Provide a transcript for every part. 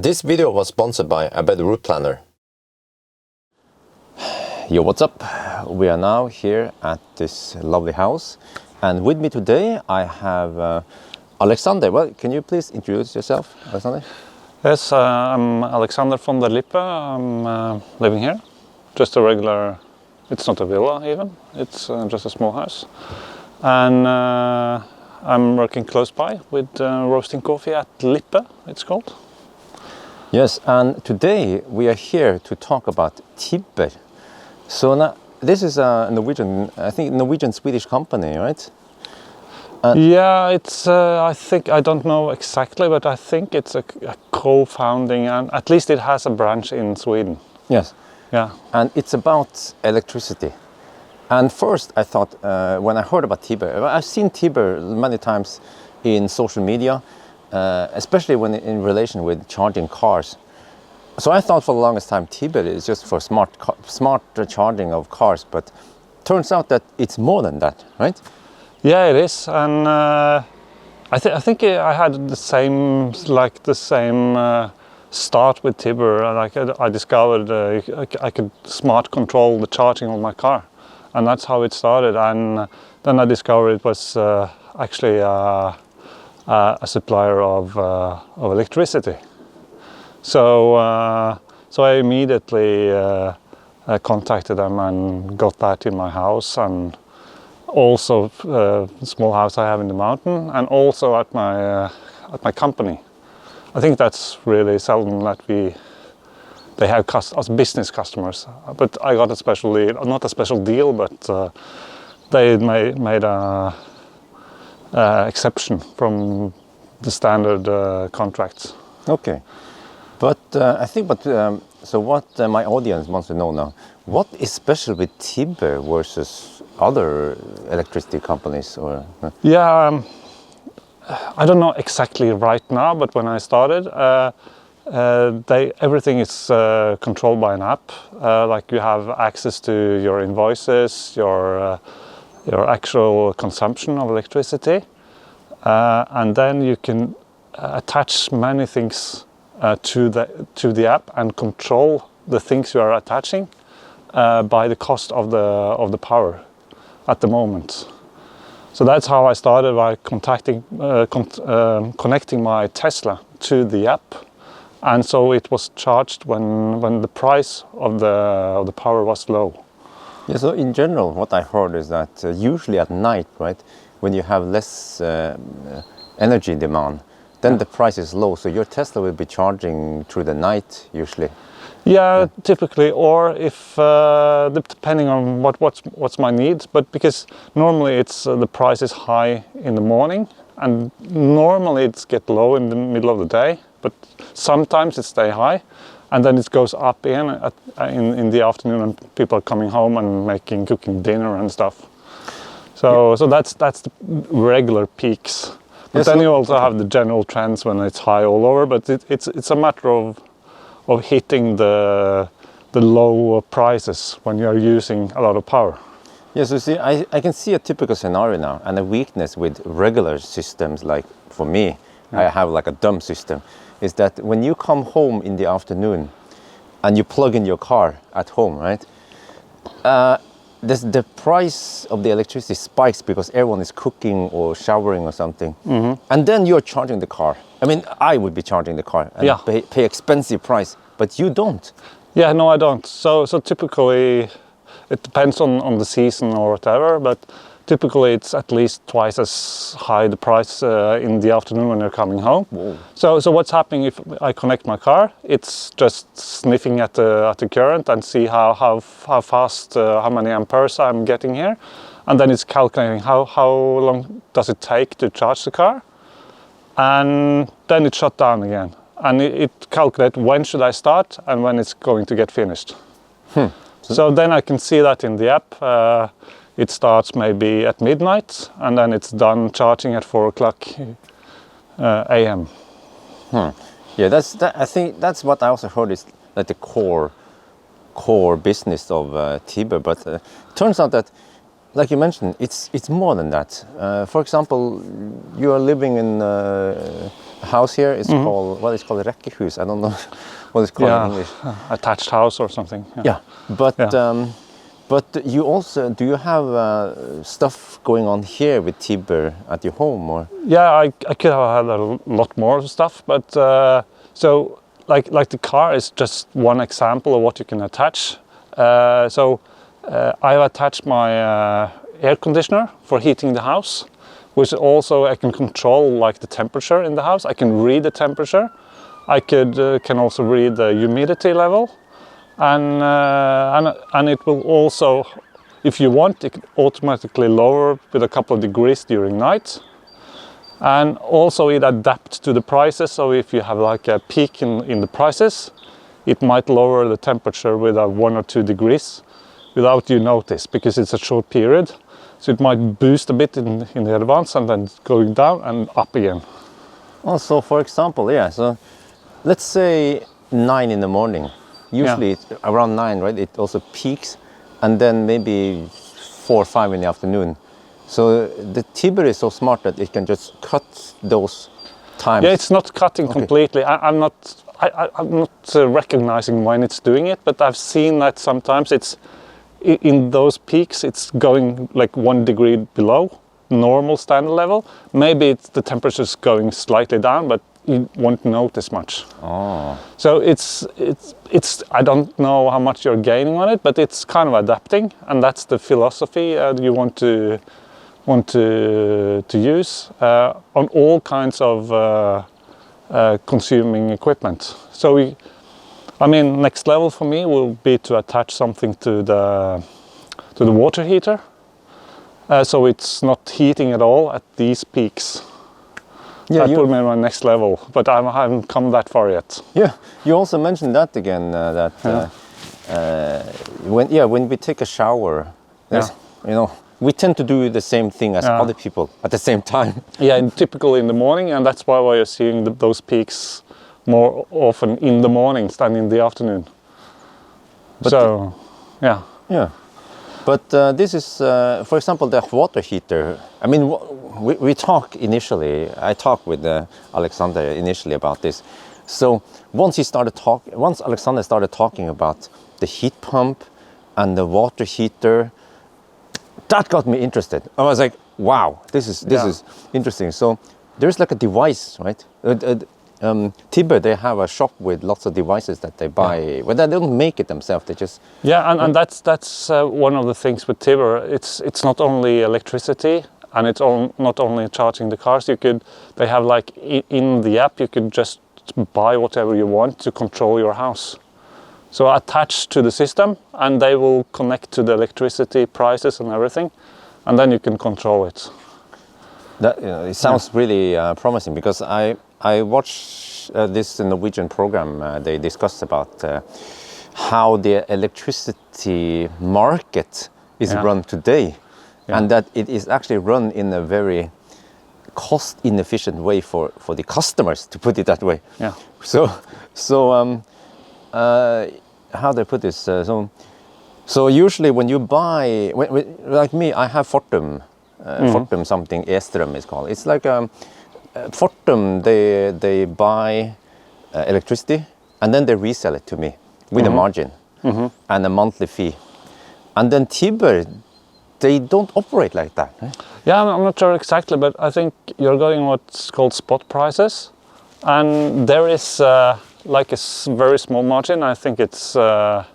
This video was sponsored by A Better Route Planner. Yo, what's up? We are now here at this lovely house, and with me today I have Alexander. Well, can you please introduce yourself, Alexander? Yes, I'm Alexander Von Der Lippe. I'm living here. Just a regular, it's not a villa even, it's just a small house. And I'm working close by with roasting coffee at Lippe, it's called. Yes, and today we are here to talk about Tibber. So now, this is a Norwegian, I think Norwegian-Swedish company, right? Yeah, it's, I think, I don't know exactly, but I think it's a co-founding, and at least it has a branch in Sweden. Yes. Yeah. And it's about electricity. And first I thought, when I heard about Tibber, I've seen Tibber many times in social media, especially when in relation with charging cars. So I thought for the longest time Tibber is just for smart charging of cars, but turns out that it's more than that, right? Yeah, it is, and I think I had the same start with Tibber. Like I discovered I could smart control the charging of my car, and that's how it started. And then I discovered it was actually a supplier of electricity. So I immediately contacted them and got that in my house, and also small house I have in the mountain, and also at my company. I think that's really seldom that they have us business customers. But I got a special deal, not a special deal, but they made a exception from the standard contracts. Okay, but I think, so what my audience wants to know now, what is special with Tibber versus other electricity companies? Or yeah, I don't know exactly right now, but when I started, everything is controlled by an app. Like you have access to your invoices, your actual consumption of electricity, and then you can attach many things to the app and control the things you are attaching by the cost of the power at the moment. So that's how I started, by connecting my Tesla to the app, and so it was charged when the price of the power was low. yeah, so in general, what I heard is that usually at night, right, when you have less energy demand, then the price is low. So your Tesla will be charging through the night usually. Yeah, typically, or if depending on what's my needs, but because normally it's the price is high in the morning, and normally it's get low in the middle of the day, but sometimes it stay high, and then it goes up again in the afternoon when people are coming home and cooking dinner and stuff. So that's the regular peaks. But then you also have the general trends when it's high all over, but it's a matter of hitting the low prices when you are using a lot of power. Yes, you see, I can see a typical scenario now, and a weakness with regular systems, like for me, I have like a dumb system, is that when you come home in the afternoon and you plug in your car at home, right? The price of the electricity spikes because everyone is cooking or showering or something. Mm-hmm. And then you're charging the car. I mean, I would be charging the car and pay expensive price, but you don't. Yeah, no, I don't. So typically, it depends on the season or whatever, but typically it's at least twice as high the price in the afternoon when you're coming home. Whoa. So what's happening if I connect my car? It's just sniffing at the current and see how fast, how many amperes I'm getting here, and then it's calculating how long does it take to charge the car, and then it shut down again, and it calculates when should I start and when it's going to get finished. So then I can see that in the app. It starts maybe at midnight, and then it's done charging at 4 o'clock a.m. Yeah, I think that's what I also heard is like the core business of Tibber. But turns out that like you mentioned, it's more than that. For example, you are living in a house here. It's called, what is called a rekkehus. I don't know what it's called in English. Attached house or something. Yeah, but you also, do you have stuff going on here with Tibber at your home, or? Yeah, I could have had a lot more stuff, but so like the car is just one example of what you can attach. I've attached my air conditioner for heating the house, which also I can control like the temperature in the house. I can read the temperature. I can also read the humidity level, and it will also, if you want, it can automatically lower with a couple of degrees during night. And also it adapts to the prices, so if you have like a peak in the prices, it might lower the temperature with 1 or 2 degrees without you notice, because it's a short period. So it might boost a bit in the advance and then going down and up again. Also, for example, yeah, so let's say 9 in the morning. Usually it's around 9, right? It also peaks, and then maybe 4 or 5 in the afternoon. So the Tibber is so smart that it can just cut those times. Yeah, it's not cutting completely. I'm not recognizing when it's doing it, but I've seen that sometimes it's in those peaks it's going like 1 degree below normal standard level. Maybe the temperature's going slightly down, but you won't notice much. Oh. So it's I don't know how much you're gaining on it, but it's kind of adapting, and that's the philosophy you want to use on all kinds of consuming equipment. So I mean, next level for me will be to attach something to the water heater, so it's not heating at all at these peaks. Yeah, that put me on my next level, but I haven't come that far yet. Yeah, you also mentioned that again, when we take a shower, you know, we tend to do the same thing as other people at the same time. Yeah, and typically in the morning, and that's why you're seeing those peaks more often in the mornings than in the afternoon. But so, yeah. Yeah. But this is, for example, the water heater. I mean, we talk initially. I talked with Alexander initially about this. So once Alexander started talking about the heat pump and the water heater, that got me interested. I was like, wow, this is interesting. So there's like a device, right? Tibber, they have a shop with lots of devices that they buy, but they don't make it themselves. They just and that's one of the things with Tibber. It's not only electricity, and it's not only charging the cars. They have like in the app, you could just buy whatever you want to control your house. So attach to the system, and they will connect to the electricity prices and everything, and then you can control it. That it sounds really promising, because I watched this Norwegian program. They discussed about how the electricity market is run today, and that it is actually run in a very cost-inefficient way for the customers, to put it that way. Yeah. So how do I put this? So usually when you buy, like me, I have Fortum. Fortum something, Estrøm is called. It's like Fortum, they buy electricity, and then they resell it to me with a margin and a monthly fee. And then Tibber, they don't operate like that. Eh? Yeah, I'm not sure exactly, but I think you're going what's called spot prices, and there is like a very small margin. I think it's 1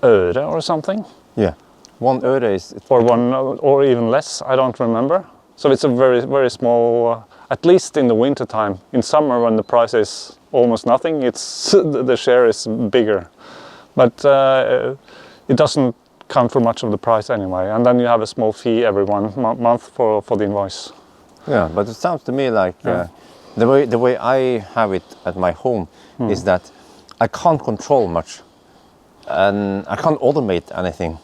øre or something. Yeah. 1 øre is... Or even less, I don't remember. So it's a very, very small, at least in the winter time. In summer, when the price is almost nothing, the share is bigger. But it doesn't count for much of the price anyway. And then you have a small fee every month for the invoice. Yeah, but it sounds to me like the way I have it at my home is that I can't control much, and I can't automate anything.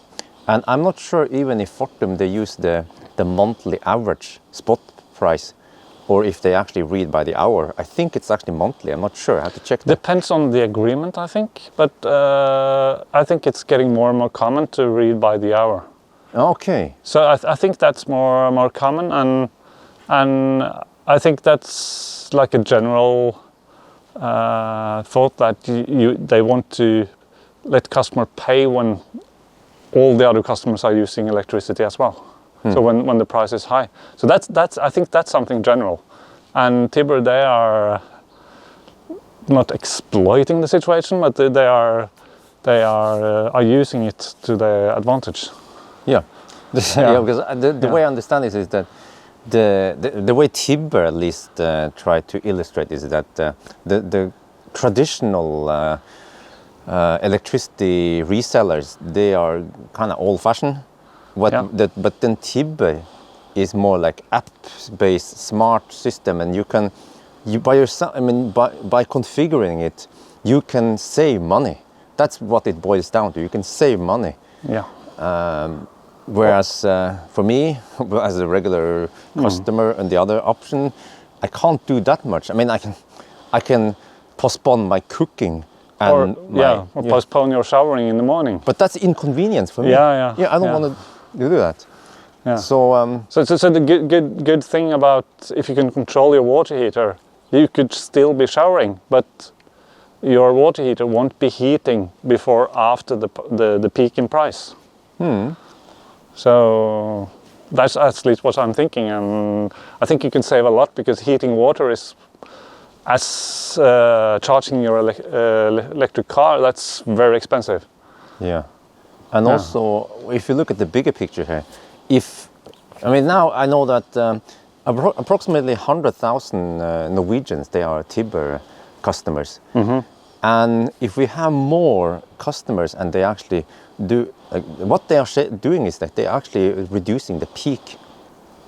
And I'm not sure even if Fortum, they use the monthly average spot price, or if they actually read by the hour. I think it's actually monthly. I'm not sure. I have to check that. Depends on the agreement, I think. But I think it's getting more and more common to read by the hour. Okay. So I think that's more common, and I think that's like a general thought that they want to let customer pay when all the other customers are using electricity as well. So when the price is high, so that's I think that's something general, and Tibber, they are not exploiting the situation, but they are using it to their advantage. Yeah, yeah, because the way I understand it is that the way Tibber at least try to illustrate is that the traditional electricity resellers, they are kind of old-fashioned. But then Tibber is more like app-based smart system, and by yourself, I mean, by configuring it, you can save money. That's what it boils down to. You can save money. Yeah. Whereas for me, as a regular customer, and the other option, I can't do that much. I mean, I can postpone my cooking. And or postpone your showering in the morning. But that's inconvenience for me. Yeah. I don't want to do that. Yeah. So the good thing about if you can control your water heater, you could still be showering, but your water heater won't be heating before after the peak in price. So that's at least what I'm thinking, and I think you can save a lot, because heating water is as charging your electric car, that's very expensive. Yeah. And also, if you look at the bigger picture here, now I know that approximately 100,000 Norwegians, they are Tibber customers. And if we have more customers and they actually do, what they are doing is that they're actually reducing the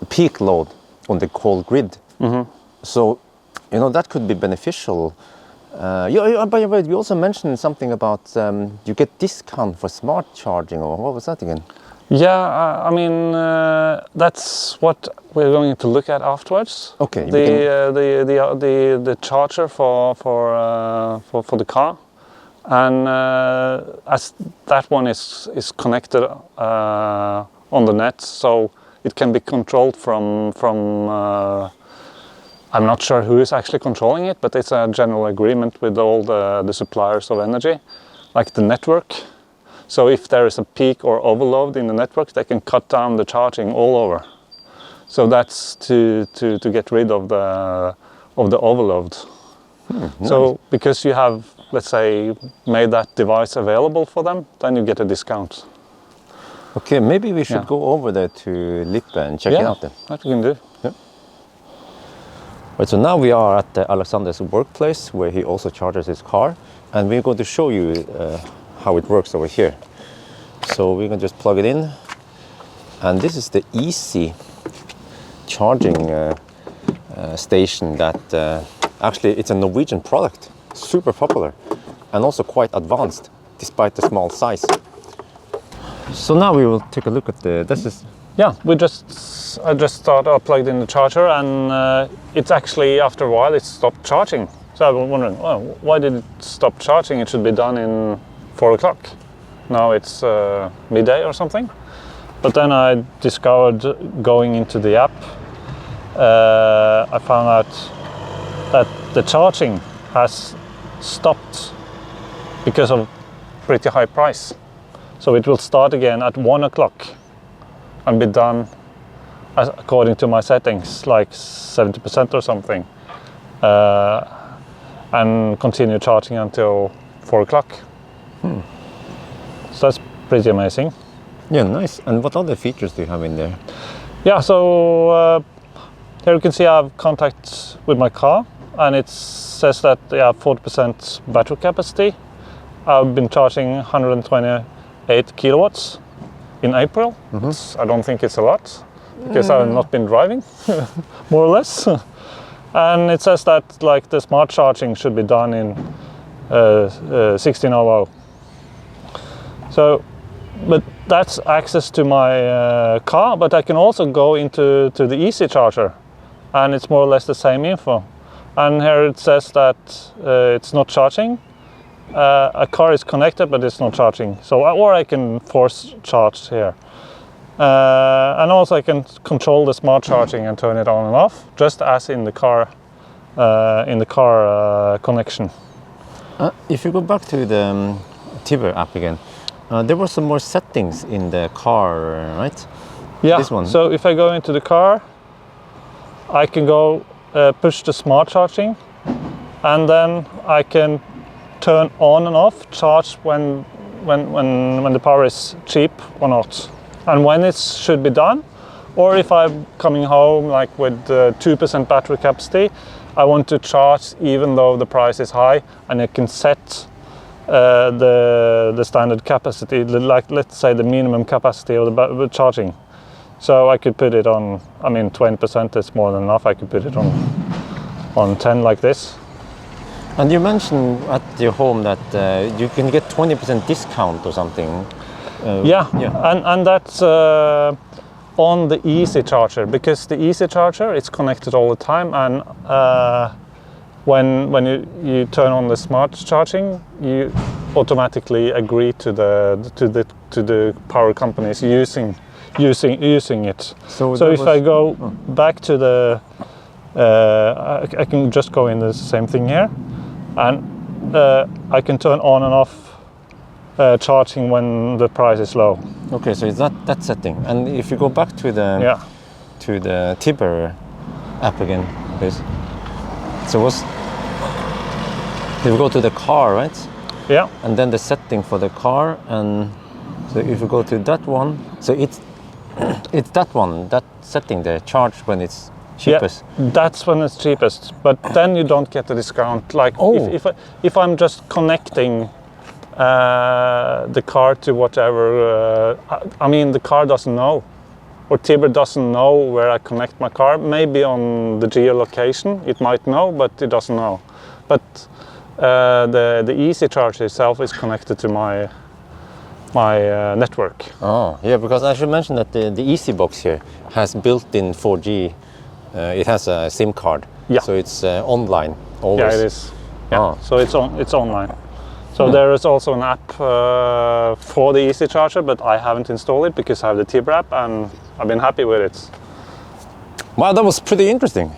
peak load on the cold grid. So, that could be beneficial. By the way, you also mentioned something about you get discount for smart charging, or what was that again? Yeah, I mean that's what we're going to look at afterwards. Okay. The charger for the car, and as that one is connected on the net, so it can be controlled from. I'm not sure who is actually controlling it, but it's a general agreement with all the suppliers of energy, like the network. So if there is a peak or overload in the network, they can cut down the charging all over. So that's to get rid of the overload. Nice. So because you have, let's say, made that device available for them, then you get a discount. Okay, maybe we should go over there to Lippe and check it out then. That we can do. Right, so now we are at Alexander's workplace, where he also charges his car, and we're going to show you how it works over here. So we can just plug it in, and this is the easy charging station that actually it's a Norwegian product, super popular, and also quite advanced despite the small size. So now we will take a look at this is. Yeah, I just plugged in the charger, and it's actually, after a while, it stopped charging. So I was wondering, why did it stop charging? It should be done in 4 o'clock. Now it's midday or something. But then I discovered, going into the app, I found out that the charging has stopped because of pretty high price. So it will start again at 1 o'clock. And be done according to my settings, like 70% or something, and continue charging until 4 o'clock. So that's pretty amazing. Yeah, nice. And what other features do you have in there? Yeah, so here you can see I have contact with my car, and it says that I have 40% battery capacity. I've been charging 128 kilowatts. In April. I don't think it's a lot, because I've not been driving, more or less. And it says that like the smart charging should be done in 1600. So, but that's access to my car, but I can also go into the easy charger, and it's more or less the same info. And here it says that it's not charging. A car is connected, but it's not charging. So, or I can force charge here. And also I can control the smart charging and turn it on and off, just as in the car connection. If you go back to the Tibber app again, there were some more settings in the car, right? Yeah. This one. So if I go into the car, I can go push the smart charging, and then I can turn on and off charge when the power is cheap or not, and when it should be done. Or if I'm coming home like with 2% battery capacity, I want to charge even though the price is high, and I can set the standard capacity, like let's say the minimum capacity of the charging. So I could put it on, 20% is more than enough. I could put it on 10 like this. And you mentioned at your home that you can get 20% discount or something. Yeah. And that's on the easy charger, because the easy charger is connected all the time, and when you turn on the smart charging, you automatically agree to the power companies using it. So if I go back to the, I can just go in the same thing here, and I can turn on and off charging when the price is low. Okay, so it's that setting. And if you go back to the Tibber app again, please. So if you go to the car, right? Yeah. And then the setting for the car, and so if you go to that one, so it's that one, that setting there, charge when it's cheapest. Yeah, that's when it's cheapest, but then you don't get the discount. Like if I'm just connecting the car to whatever, the car doesn't know, or Tibber doesn't know where I connect my car. Maybe on the geolocation it might know, but it doesn't know. But the easy charge itself is connected to my network. Oh, yeah, because I should mention that the Easy Box here has built-in 4G. It has a SIM card, so it's online always. Yeah, it is. Yeah. So it's online. So there is also an app for the Easy Charger, but I haven't installed it because I have the Tibber app, and I've been happy with it. Wow, that was pretty interesting.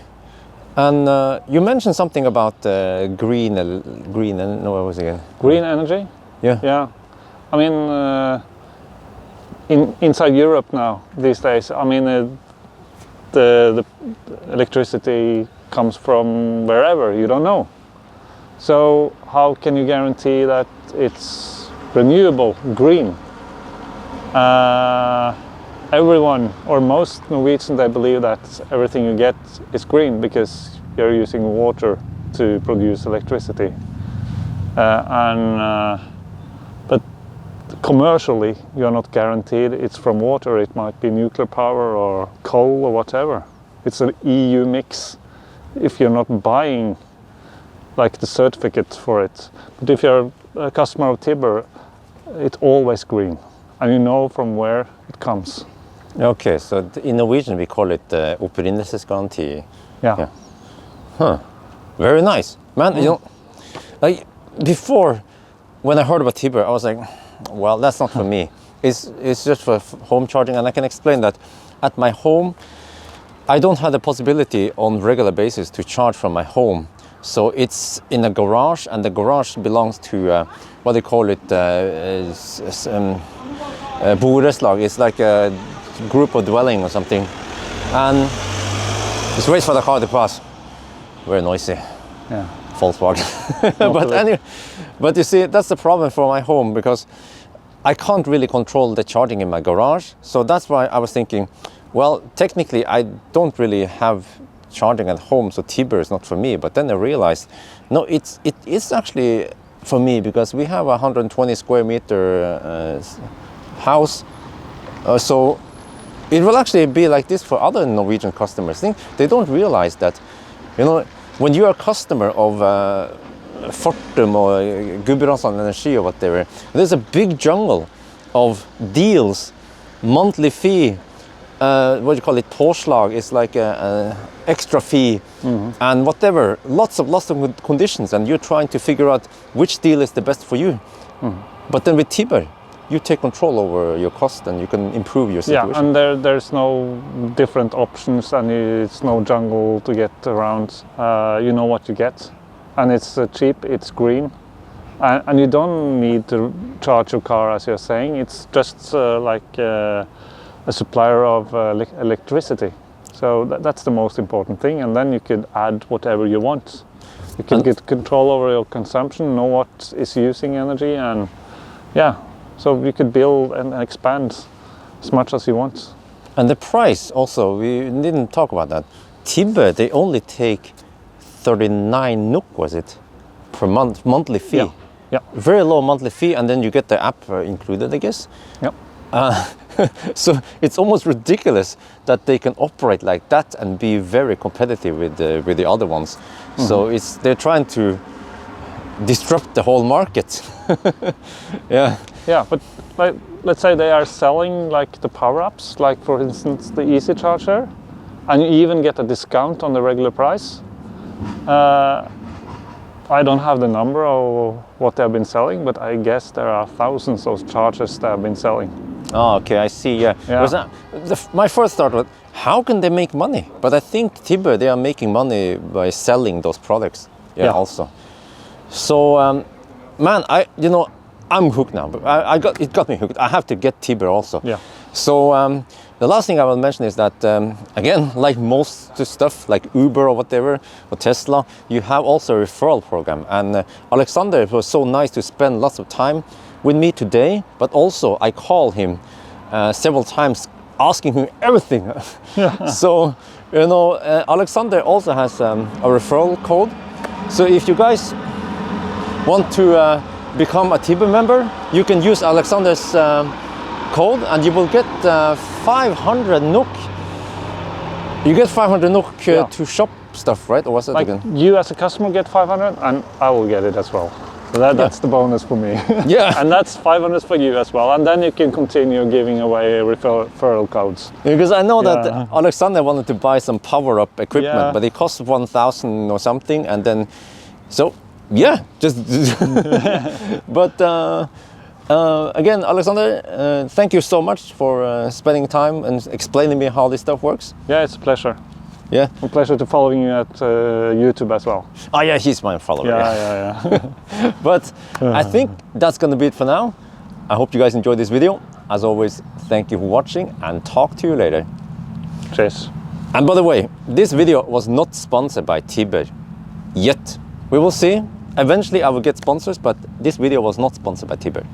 And you mentioned something about green, no, what was it again? Green energy? Yeah. Yeah. Inside Europe now, these days, the electricity comes from wherever, you don't know. So how can you guarantee that it's renewable, green? Everyone, or most Norwegians, they believe that everything you get is green because you're using water to produce electricity. But commercially, you're not guaranteed it's from water. It might be nuclear power or coal or whatever. It's an EU mix if you're not buying like the certificate for it. But if you're a customer of Tibber, it's always green, and you know from where it comes. Okay, so in Norwegian we call it opprinnelsesgaranti. Yeah. Huh. Very nice, man. You know, like before, when I heard about Tibber, I was like, well, that's not for me. It's just for home charging, and I can explain that at my home, I don't have the possibility on regular basis to charge from my home. So it's in a garage, and the garage belongs to what they call it, borettslag. It's like a group of dwelling or something, and just wait for the car to pass. Very noisy. Yeah. Volkswagen. But anyway, but you see, that's the problem for my home, because I can't really control the charging in my garage. So that's why I was thinking, well, technically I don't really have charging at home, so Tibber is not for me. But then I realized, no, it is actually for me, because we have a 120 square meter house. So it will actually be like this for other Norwegian customers. They don't realize that, you know, when you are a customer of Fortum or Gudbrandsdal Energi or whatever, there's a big jungle of deals, monthly fee, what do you call it, påslag. It's like extra fee, and whatever, lots of conditions, and you're trying to figure out which deal is the best for you. But then with Tibber, you take control over your cost and you can improve your situation. Yeah, and there's no different options, and it's no jungle to get around. You know what you get, and it's cheap, it's green, and you don't need to charge your car, as you're saying. It's just like a supplier of electricity. So that's the most important thing, and then you could add whatever you want. You can get control over your consumption, know what is using energy, and yeah. So you could build and expand as much as you want. And the price also, we didn't talk about that. Tibber, they only take 39 NOK, was it, per month, monthly fee. Yeah. Very low monthly fee, and then you get the app included, I guess. Yep. So it's almost ridiculous that they can operate like that and be very competitive with the other ones. So they're trying to disrupt the whole market. Yeah. Yeah, but like, let's say they are selling like the power-ups, like for instance the Easy Charger, and you even get a discount on the regular price. I don't have the number of what they have been selling, but I guess there are thousands of chargers they have been selling. Oh, okay, I see. Yeah. My first thought was, how can they make money? But I think Tibber, they are making money by selling those products. Yeah. Also. So, man, I'm hooked now. It got me hooked. I have to get Tibber also. Yeah. So the last thing I will mention is that again, like most stuff, like Uber or whatever, or Tesla, you have also a referral program. And Alexander was so nice to spend lots of time with me today. But also, I called him several times, asking him everything. Yeah. So Alexander also has a referral code. So if you guys want to become a Tibber member, you can use Alexander's code and you will get 500 NOK. You get 500 NOK to shop stuff, right? Or was it like again? You as a customer get 500 and I will get it as well. So that's the bonus for me. Yeah. And that's 500 for you as well. And then you can continue giving away referral codes. Because I know that Alexander wanted to buy some power-up equipment, but it costs 1,000 or something, and then yeah, just but again, Alexander, thank you so much for spending time and explaining me how this stuff works. Yeah, it's a pleasure. Yeah, a pleasure to following you at YouTube as well. Oh yeah, he's my follower. Yeah. But I think that's gonna be it for now. I hope you guys enjoyed this video. As always, thank you for watching and talk to you later. Cheers. And by the way, this video was not sponsored by Tibber yet. We will see. Eventually I will get sponsors, but this video was not sponsored by Tibber.